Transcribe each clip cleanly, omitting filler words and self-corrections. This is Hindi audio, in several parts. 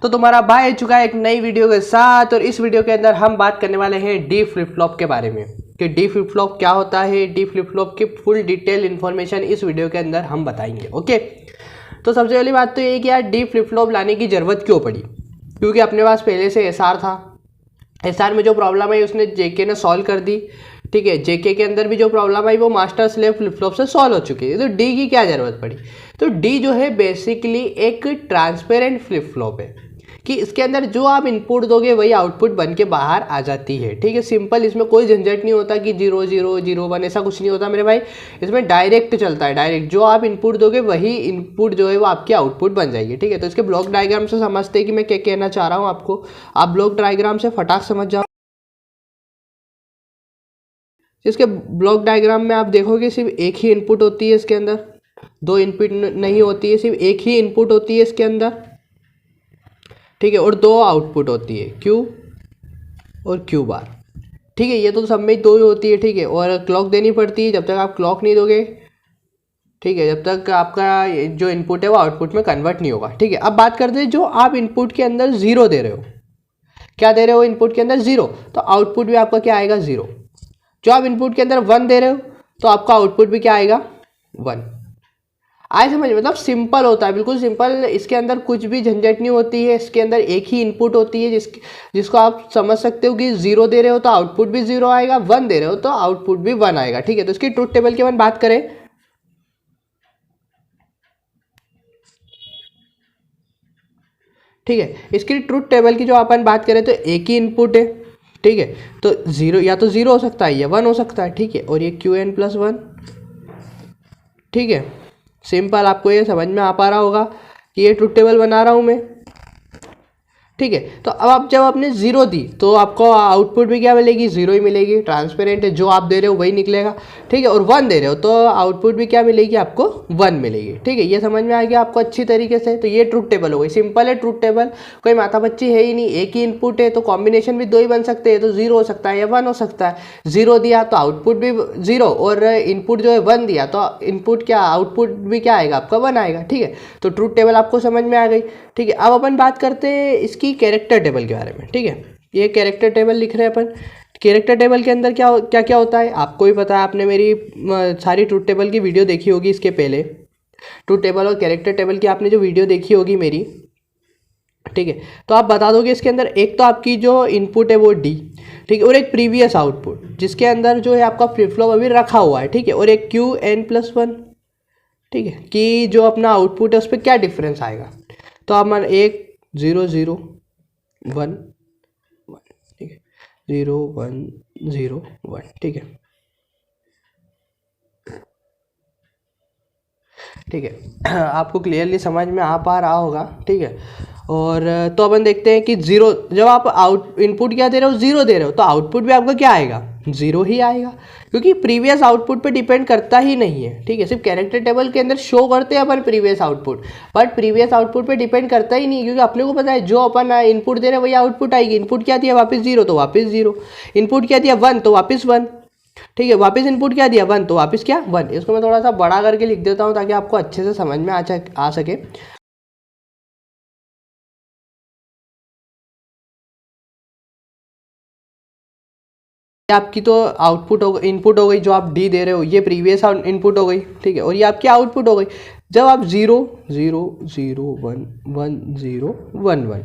तो तुम्हारा भाई आ चुका है एक नई वीडियो के साथ। और इस वीडियो के अंदर हम बात करने वाले हैं डी फ्लिप फ्लॉप के बारे में कि डी फ्लिप फ्लॉप क्या होता है। डी फ्लिप फ्लॉप की फुल डिटेल इन्फॉर्मेशन इस वीडियो के अंदर हम बताएंगे। ओके, तो सबसे पहली बात तो ये कि यार डी फ्लिप फ्लॉप लाने की ज़रूरत क्यों पड़ी, क्योंकि अपने पास पहले से एसआर था। एसआर में जो प्रॉब्लम आई उसने जेके ने सॉल्व कर दी। ठीक है, जेके के अंदर भी जो प्रॉब्लम आई वो मास्टर स्लेव फ्लिप फ्लॉप से सॉल्व हो चुकी है। तो डी की क्या ज़रूरत पड़ी? तो डी जो है बेसिकली एक ट्रांसपेरेंट फ्लिप फ्लॉप है कि इसके अंदर जो आप इनपुट दोगे वही आउटपुट बन के बाहर आ जाती है। ठीक है, सिंपल, इसमें कोई झंझट नहीं होता कि 0 0 0 1 ऐसा कुछ नहीं होता मेरे भाई। इसमें डायरेक्ट चलता है, डायरेक्ट जो आप इनपुट दोगे वही इनपुट जो है वो आपकी आउटपुट बन जाएगी। ठीक है, तो इसके ब्लॉक डायग्राम से समझते हैं कि मैं क्या कहना चाह रहा हूँ आपको। आप ब्लॉक डायग्राम से फटाक समझ जाओ। इसके ब्लॉक डायग्राम में आप देखोगे सिर्फ एक ही इनपुट होती है, इसके अंदर दो इनपुट नहीं होती है, सिर्फ एक ही इनपुट होती है इसके अंदर। ठीक है, और दो आउटपुट होती है, क्यू और क्यू बार। ठीक है, ये तो सब में दो ही होती है। ठीक है, और क्लॉक देनी पड़ती है। जब तक आप क्लॉक नहीं दोगे, ठीक है, जब तक आपका जो इनपुट है वो आउटपुट में कन्वर्ट नहीं होगा। ठीक है, अब बात करते हैं जो आप इनपुट के अंदर ज़ीरो दे रहे हो। क्या दे रहे हो इनपुट के अंदर? ज़ीरो, तो आउटपुट भी आपका क्या आएगा? ज़ीरो। जो आप इनपुट के अंदर 1 दे रहे हो तो आपका आउटपुट भी क्या आएगा? 1। आए समझ? मतलब सिंपल होता है, बिल्कुल सिंपल। इसके अंदर कुछ भी झंझट नहीं होती है। इसके अंदर एक ही इनपुट होती है जिसको आप समझ सकते हो कि 0 दे रहे हो तो आउटपुट भी 0 आएगा, 1 दे रहे हो तो आउटपुट भी 1 आएगा। ठीक है, तो इसकी ट्रुथ टेबल की अपन बात करें, ठीक है, इसकी ट्रुथ टेबल की जो अपन बात करें तो एक ही इनपुट है। ठीक है, तो 0 या तो 0 हो सकता है या 1 हो सकता है। ठीक है, और ये क्यू एन प्लस 1। ठीक है, सिंपल, आपको ये समझ में आ पा रहा होगा कि ये ट्रुथ टेबल बना रहा हूँ मैं। ठीक है, तो अब आप जब आपने 0 दी तो आपको आउटपुट भी क्या मिलेगी? 0 ही मिलेगी। ट्रांसपेरेंट है, जो आप दे रहे हो वही निकलेगा। ठीक है, और 1 दे रहे हो तो आउटपुट भी क्या मिलेगी? आपको 1 मिलेगी। ठीक है, ये समझ में आ गया आपको अच्छी तरीके से। तो ये ट्रुथ टेबल हो गई, सिंपल है ट्रुथ टेबल, कोई माथा पच्ची है ही नहीं। एक ही इनपुट है तो कॉम्बिनेशन भी दो ही बन सकते हैं, तो 0 हो सकता है या 1 हो सकता है। 0 दिया तो आउटपुट भी 0, और इनपुट जो है 1 दिया तो इनपुट क्या, आउटपुट भी क्या आएगा? आपका 1 आएगा। ठीक है, तो ट्रुथ टेबल आपको समझ में आ गई। ठीक है, अब अपन बात करते हैं इसकी कैरेक्टर टेबल के बारे में। ठीक है, ये कैरेक्टर टेबल लिख रहे हैं अपन। कैरेक्टर टेबल के अंदर क्या क्या क्या होता है आपको भी पता है, आपने मेरी सारी ट्रुथ टेबल की वीडियो देखी होगी इसके पहले। ट्रुथ टेबल और कैरेक्टर टेबल की आपने जो वीडियो देखी होगी मेरी, ठीक है, तो आप बता दोगे इसके अंदर एक तो आपकी जो इनपुट है वो डी, ठीक है, और एक प्रीवियस आउटपुट जिसके अंदर जो है आपका फ्लिप फ्लॉप अभी रखा हुआ है। ठीक है, और एक क्यू एन प्लस 1। ठीक है, कि जो अपना आउटपुट है उस पर क्या डिफरेंस आएगा। तो आप मान 1 0 0 1 1। ठीक है, 0 1 0 1। ठीक है, ठीक है, आपको क्लियरली समझ में आ पा रहा होगा। ठीक है, और तो अपन देखते हैं कि 0, जब आप आउट इनपुट क्या दे रहे हो? 0 दे रहे हो तो आउटपुट भी आपका क्या आएगा? 0 ही आएगा, क्योंकि प्रीवियस आउटपुट पे डिपेंड करता ही नहीं है। ठीक है, सिर्फ कैरेक्टर टेबल के अंदर शो करते हैं अपन previous output, but previous output पे डिपेंड करता ही नहीं, क्योंकि अपने को पता है जो अपन इनपुट दे रहे हैं वही आउटपुट आएगी। इनपुट क्या दिया? वापस 0 तो वापस 0। इनपुट क्या दिया? 1 तो वापस 1। ठीक है, वापस इनपुट क्या दिया? 1 तो वापस क्या? 1। इसको मैं थोड़ा सा बड़ा करके लिख देता हूँ ताकि आपको अच्छे से समझ में आ सके। आपकी तो आउटपुट हो गई, इनपुट हो गई, जो आप डी दे रहे हो ये प्रीवियस इनपुट हो गई। ठीक है, और ये आपकी आउटपुट हो गई। जब आप 0 0 0 1 1 0 1 1।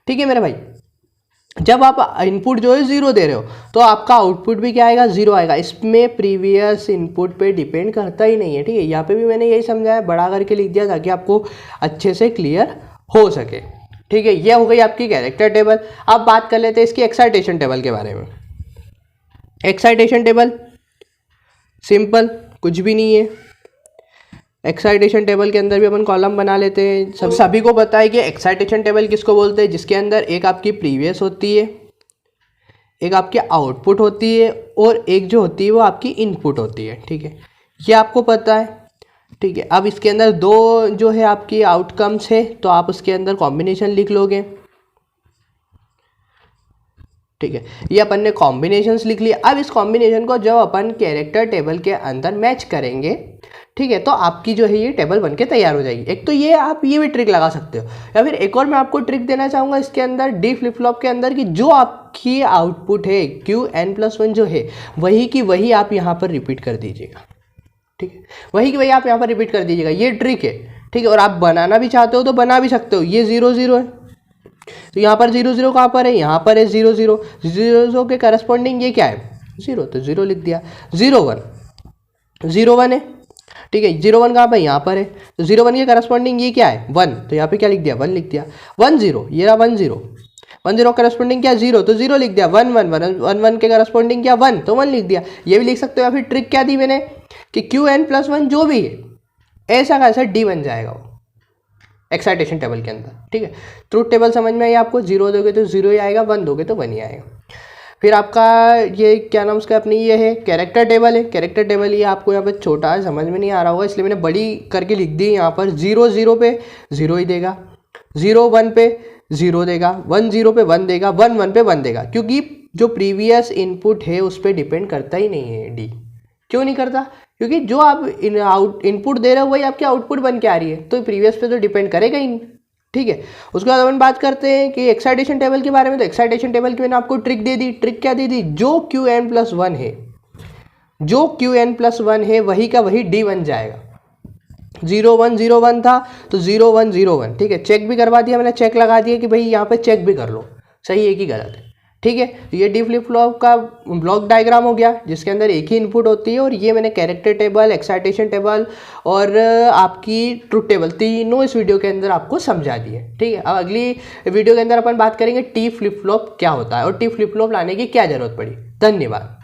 ठीक है मेरे भाई, जब आप इनपुट जो है 0 दे रहे हो तो आपका आउटपुट भी क्या आएगा? 0 आएगा। इसमें प्रीवियस इनपुट पे डिपेंड करता ही नहीं है। ठीक है, यहाँ पे भी मैंने यही समझाया, बड़ा करके लिख दिया ताकि आपको अच्छे से क्लियर हो सके। ठीक है, ये हो गई आपकी कैरेक्टर टेबल। अब बात कर लेते हैं इसकी एक्साइटेशन टेबल के बारे में। एक्साइटेशन टेबल सिंपल, कुछ भी नहीं है। एक्साइटेशन टेबल के अंदर भी अपन कॉलम बना लेते हैं। सभी को पता है कि एक्साइटेशन टेबल किसको बोलते हैं? जिसके अंदर एक आपकी प्रीवियस होती है, एक आपकी आउटपुट होती है, और एक जो होती है वो आपकी इनपुट होती है। ठीक है, ये आपको पता है। ठीक है, अब इसके अंदर दो जो है आपकी आउटकम्स है तो आप उसके अंदर कॉम्बिनेशन लिख लोगे। ठीक है, ये अपन ने कॉम्बिनेशंस लिख लिया। अब इस कॉम्बिनेशन को जब अपन कैरेक्टर टेबल के अंदर मैच करेंगे, ठीक है, तो आपकी जो है ये टेबल बन के तैयार हो जाएगी। एक तो ये आप ये भी ट्रिक लगा सकते हो, या फिर एक और मैं आपको ट्रिक देना चाहूँगा इसके अंदर डी फ्लिप फ्लॉप के अंदर, कि जो आपकी आउटपुट है Qn+1 जो है वही की वही आप यहाँ पर रिपीट कर दीजिएगा। ठीक है, वही की वही आप यहाँ पर रिपीट कर दीजिएगा, ये ट्रिक है। ठीक है, और आप बनाना भी चाहते हो तो बना भी सकते हो। ये 0 0 है, तो यहाँ पर 0 0 कहाँ पर है, यहाँ पर है 0 0 0 0 के करस्पॉन्डिंग ये क्या है 0, तो 0 लिख दिया। 0 1 है, ठीक है, 0 1 कहाँ पर, यहाँ पर है, तो 0 1 के करस्पॉन्डिंग ये क्या है 1, तो यहाँ पे क्या लिख दिया 1 लिख दिया। 1 0 ये रहा 1 0, 1 0 करस्पॉन्डिंग क्या 0, तो 0 लिख दिया। 1 1 1 1 के करस्पॉन्डिंग क्या 1, तो 1 लिख दिया। ये भी लिख सकते हो। या फिर ट्रिक क्या दी मैंने कि Qn+1 जो भी है ऐसा का ऐसा डी बन जाएगा वो एक्साइटेशन टेबल के अंदर। ठीक है, ट्रूथ टेबल समझ में आई आपको, 0 दोगे तो 0 ही आएगा, 1 दोगे तो 1 ही आएगा। फिर आपका ये क्या नाम उसका अपनी ये है कैरेक्टर टेबल है। कैरेक्टर टेबल ये आपको यहाँ पर छोटा है, समझ में नहीं आ रहा होगा, इसलिए मैंने बड़ी करके लिख दी। यहाँ पर 0 0 पे 0 ही देगा, 0 1 पे 0 देगा, 1 0 पे 1 देगा, 1 1 पे 1 देगा, क्योंकि जो प्रीवियस इनपुट है उस पर डिपेंड करता ही नहीं है डी। क्यों नहीं करता, क्योंकि जो आप इनपुट दे रहे हो वही आपकी आउटपुट बन के आ रही है, तो प्रीवियस पे तो डिपेंड करेगा ही नहीं। ठीक है, उसके बाद अपन बात करते हैं कि एक्साइटेशन टेबल के बारे में। तो एक्साइटेशन टेबल की मैंने आपको ट्रिक दे दी। ट्रिक क्या दे दी, जो Qn+1 है, जो Qn+1 है वही का वही डी बन जाएगा। 0 1 0 1 था तो 0 1 0 1। ठीक है, चेक भी करवा दिया मैंने, चेक लगा दिया कि भाई यहाँ पे चेक भी कर लो सही है कि गलत है। ठीक है, तो ये डी फ्लिप फ्लॉप का ब्लॉक डायग्राम हो गया जिसके अंदर एक ही इनपुट होती है, और ये मैंने कैरेक्टर टेबल, एक्साइटेशन टेबल और आपकी ट्रूथ टेबल तीनों इस वीडियो के अंदर आपको समझा दिए। ठीक है, अब अगली वीडियो के अंदर अपन बात करेंगे टी फ्लिप फ्लॉप क्या होता है और टी फ्लिप फ्लॉप लाने की क्या जरूरत पड़ी। धन्यवाद।